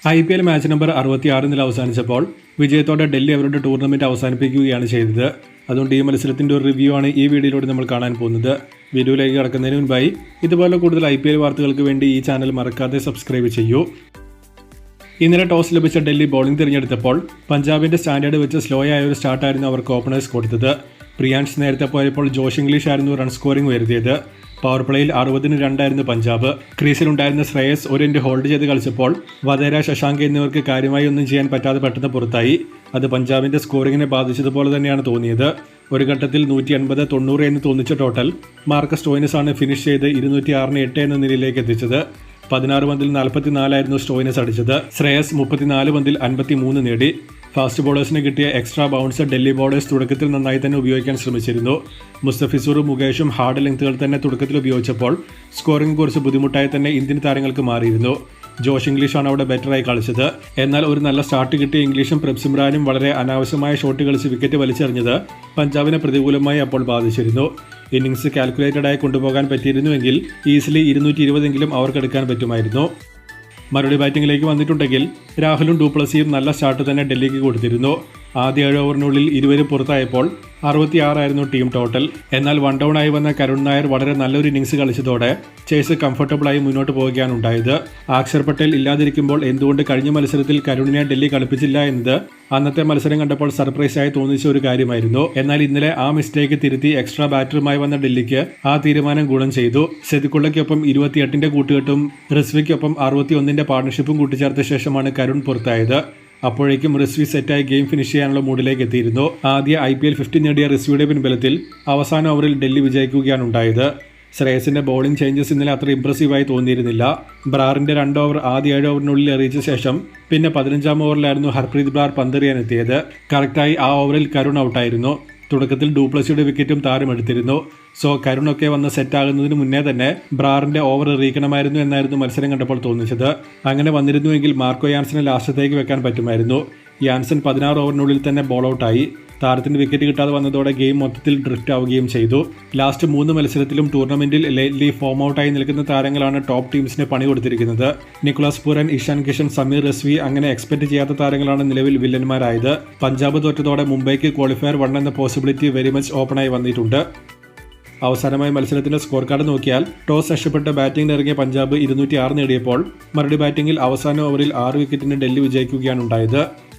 IPL match number 66 ഇന്നലെ അവസാനിച്ചപ്പോൾ വിജയത്തോടെ ഡൽഹി അവരുടെ ടൂർണമെന്റ് അവസാനിപ്പിക്കുകയാണ് ചെയ്തത്. അതുകൊണ്ട് ഈ മത്സരത്തിന്റെ ഒരു റിവ്യൂ ആണ് ഈ വീഡിയോയിലൂടെ നമ്മൾ കാണാൻ പോകുന്നത്. വീഡിയോയിലേക്ക് കടക്കുന്നതിന് മുൻപായി ഇതുപോലെ കൂടുതൽ IPL വാർത്തകൾക്ക് വേണ്ടി ഈ ചാനൽ മറക്കാതെ സബ്സ്ക്രൈബ് ചെയ്യൂ. ഇന്നലെ ടോസ് ലഭിച്ച ഡൽഹി ബോളിംഗ് തിരഞ്ഞെടുത്തപ്പോൾ പഞ്ചാബിന്റെ സ്റ്റാൻഡേർഡ് വെച്ച് സ്ലോ ആയ ഒരു സ്റ്റാർട്ടായിരുന്നു അവർക്ക് ഓപ്പണേഴ്സ് കൊടുത്തത്. പ്രിയാൻഷ് നേരത്തെ പോയപ്പോൾ ജോഷ് ഇംഗ്ലീഷ് ആയിരുന്നു റൺ സ്കോറിംഗ് ഉയർത്തിയത്. പവർ പ്ലേയിൽ 60-2 പഞ്ചാബ്. ക്രീസിലുണ്ടായിരുന്ന ശ്രേയസ് ഒരു ഇൻഡ് ഹോൾഡ് ചെയ്ത് കളിച്ചപ്പോൾ വധേര, ശശാങ്ക് എന്നിവർക്ക് കാര്യമായി ഒന്നും ചെയ്യാൻ പറ്റാതെ പെട്ടെന്ന് പുറത്തായി. അത് പഞ്ചാബിന്റെ സ്കോറിങ്ങിനെ ബാധിച്ചതുപോലെ തന്നെയാണ് തോന്നിയത്. ഒരു ഘട്ടത്തിൽ 180-90 എന്ന് തോന്നിച്ച ടോട്ടൽ മാർക്കസ് സ്റ്റോയിനസ് ആണ് ഫിനിഷ് ചെയ്ത് 206-8 എന്ന നിലയിലേക്ക് എത്തിച്ചത്. 16 പന്തിൽ 44 ആയിരുന്നു സ്റ്റോയിനസ് അടിച്ചത്. ശ്രേയസ് 34 പന്തിൽ 53 നേടി. ഫാസ്റ്റ് ബോളേഴ്സിന് കിട്ടിയ എക്സ്ട്രാ ബൗൺസ് ഡൽഹി ബോളേഴ്സ് തുടക്കത്തിൽ നന്നായി തന്നെ ഉപയോഗിക്കാൻ ശ്രമിച്ചിരുന്നു. മുസ്തഫിസുറും മുകേഷും ഹാർഡ് ലെങ്തുകൾ തന്നെ തുടക്കത്തിൽ ഉപയോഗിച്ചപ്പോൾ സ്കോറിംഗ് കുറച്ച് ബുദ്ധിമുട്ടായി തന്നെ ഇന്ത്യൻ താരങ്ങൾക്ക് മാറിയിരുന്നു. ജോഷ് ഇംഗ്ലീഷാണ് അവിടെ ബെറ്ററായി കളിച്ചത്. എന്നാൽ ഒരു നല്ല സ്റ്റാർട്ട് കിട്ടിയ ഇംഗ്ലീഷും പ്രഭ്സിമ്രാനും വളരെ അനാവശ്യമായ ഷോട്ട് കളിച്ച് വിക്കറ്റ് വലിച്ചെറിഞ്ഞത് പഞ്ചാബിനെ പ്രതികൂലമായി അപ്പോൾ ബാധിച്ചിരുന്നു. ഇന്നിംഗ്സ് കാൽക്കുലേറ്റഡായി കൊണ്ടുപോകാൻ പറ്റിയിരുന്നുവെങ്കിൽ ഈസിലി 220 എങ്കിലും അവർക്കെടുക്കാൻ പറ്റുമായിരുന്നു. മറുപടി ബാറ്റിംഗിലേക്ക് വന്നിട്ടുണ്ടെങ്കിൽ രാഹുലും ഡുപ്ലസിയും നല്ല സ്റ്റാർട്ട് തന്നെ ഡൽഹിക്ക് കൊടുത്തിരുന്നു. ആദ്യ 7 ഓവറിനുള്ളിൽ ഇരുവരും പുറത്തായപ്പോൾ 66 ആയിരുന്നു ടീം ടോട്ടൽ. എന്നാൽ വൺ ഡൗൺ ആയി വന്ന കരുൺ നായർ വളരെ നല്ലൊരു ഇന്നിംഗ്സ് കളിച്ചതോടെ ചേസ് കംഫർട്ടബിളായി മുന്നോട്ട് പോവുകയാണ് ഉണ്ടായത്. അക്ഷർ പട്ടേൽ ഇല്ലാതിരിക്കുമ്പോൾ എന്തുകൊണ്ട് കഴിഞ്ഞ മത്സരത്തിൽ കരുണിനെ ഡൽഹി കളിപ്പിച്ചില്ല എന്നത് അന്നത്തെ മത്സരം കണ്ടപ്പോൾ സർപ്രൈസായി തോന്നിച്ച ഒരു കാര്യമായിരുന്നു. എന്നാൽ ഇന്നലെ ആ മിസ്റ്റേക്ക് തിരുത്തി എക്സ്ട്രാ ബാറ്ററുമായി വന്ന ഡൽഹിക്ക് ആ തീരുമാനം ഗുണം ചെയ്തു. സെദിക്കുള്ളയ്ക്കൊപ്പം 28 കൂട്ടുകെട്ടും റിസ്വിക്കൊപ്പം 61 പാർട്ണർഷിപ്പും കൂട്ടിച്ചേർത്ത ശേഷമാണ് കരുൺ പുറത്തായത്. അപ്പോഴേക്കും റിസ്വി സെറ്റായി ഗെയിം ഫിനിഷ് ചെയ്യാനുള്ള മൂഡിലേക്ക് എത്തിയിരുന്നു. ആദ്യ IPL 50 നേടിയ റിസ്വിയുടെ പിൻബലത്തിൽ അവസാന ഓവറിൽ ഡൽഹി വിജയിക്കുകയാണ് ഉണ്ടായത്. ശ്രേയസിന്റെ ബോളിംഗ് ചേഞ്ചസ് ഇന്നലെ അത്ര ഇംപ്രസീവായി തോന്നിയിരുന്നില്ല. ബ്രാറിന്റെ 2 ഓവർ ആദ്യ 7 ഓവറിനുള്ളിൽ എറിയിച്ച ശേഷം പിന്നെ 15-ാം ഓവറിലായിരുന്നു ഹർപ്രീത് ബ്രാർ പന്തെറിയാനെത്തിയത്. കറക്റ്റായി ആ ഓവറിൽ കരുൺ ഔട്ടായിരുന്നു. തുടക്കത്തിൽ ഡുപ്ലസിയുടെ വിക്കറ്റും താരമെടുത്തിരുന്നു. സോ കരുണൊക്കെ വന്ന് സെറ്റാകുന്നതിന് മുന്നേ തന്നെ ബ്രാറിന്റെ ഓവർ എറിയിക്കണമായിരുന്നു എന്നായിരുന്നു മത്സരം കണ്ടപ്പോൾ തോന്നിച്ചത്. അങ്ങനെ വന്നിരുന്നുവെങ്കിൽ മാർക്കോ യാൻസനെ ലാസ്റ്റത്തേക്ക് വെക്കാൻ പറ്റുമായിരുന്നു. യാൻസൺ 16 ഓവറിനുള്ളിൽ തന്നെ ബോൾ ഔട്ടായി. താരത്തിന് വിക്കറ്റ് കിട്ടാതെ വന്നതോടെ ഗെയിം മൊത്തത്തിൽ ഡ്രിഫ്റ്റ് ആവുകയും ചെയ്തു. ലാസ്റ്റ് 3 മത്സരത്തിലും ടൂർണമെന്റിൽ ലേറ്റ്ലി ഫോം ഔട്ടായി നിൽക്കുന്ന താരങ്ങളാണ് ടോപ്പ് ടീംസിനെ പണി കൊടുത്തിരിക്കുന്നത്. നിക്കോളാസ് പൂരൻ, ഇഷാൻ കിഷൻ, സമീർ റസ്വി അങ്ങനെ എക്സ്പെക്ട് ചെയ്യാത്ത താരങ്ങളാണ് നിലവിൽ വില്ലന്മാരായത്. പഞ്ചാബ് തോറ്റതോടെ മുംബൈക്ക് ക്വാളിഫയർ 1 എന്ന പോസിബിലിറ്റി വെരി മച്ച് ഓപ്പണായി വന്നിട്ടുണ്ട്. അവസാനമായി മത്സരത്തിന്റെ സ്കോർ കാർഡ് നോക്കിയാൽ ടോസ് നഷ്ടപ്പെട്ട് ബാറ്റിംഗിന് ഇറങ്ങിയ പഞ്ചാബ് 206 നേടിയപ്പോൾ മറുപടി ബാറ്റിംഗിൽ അവസാന ഓവറിൽ 6 വിക്കറ്റിന് ഡൽഹി വിജയിക്കുകയാണ് ഉണ്ടായത്.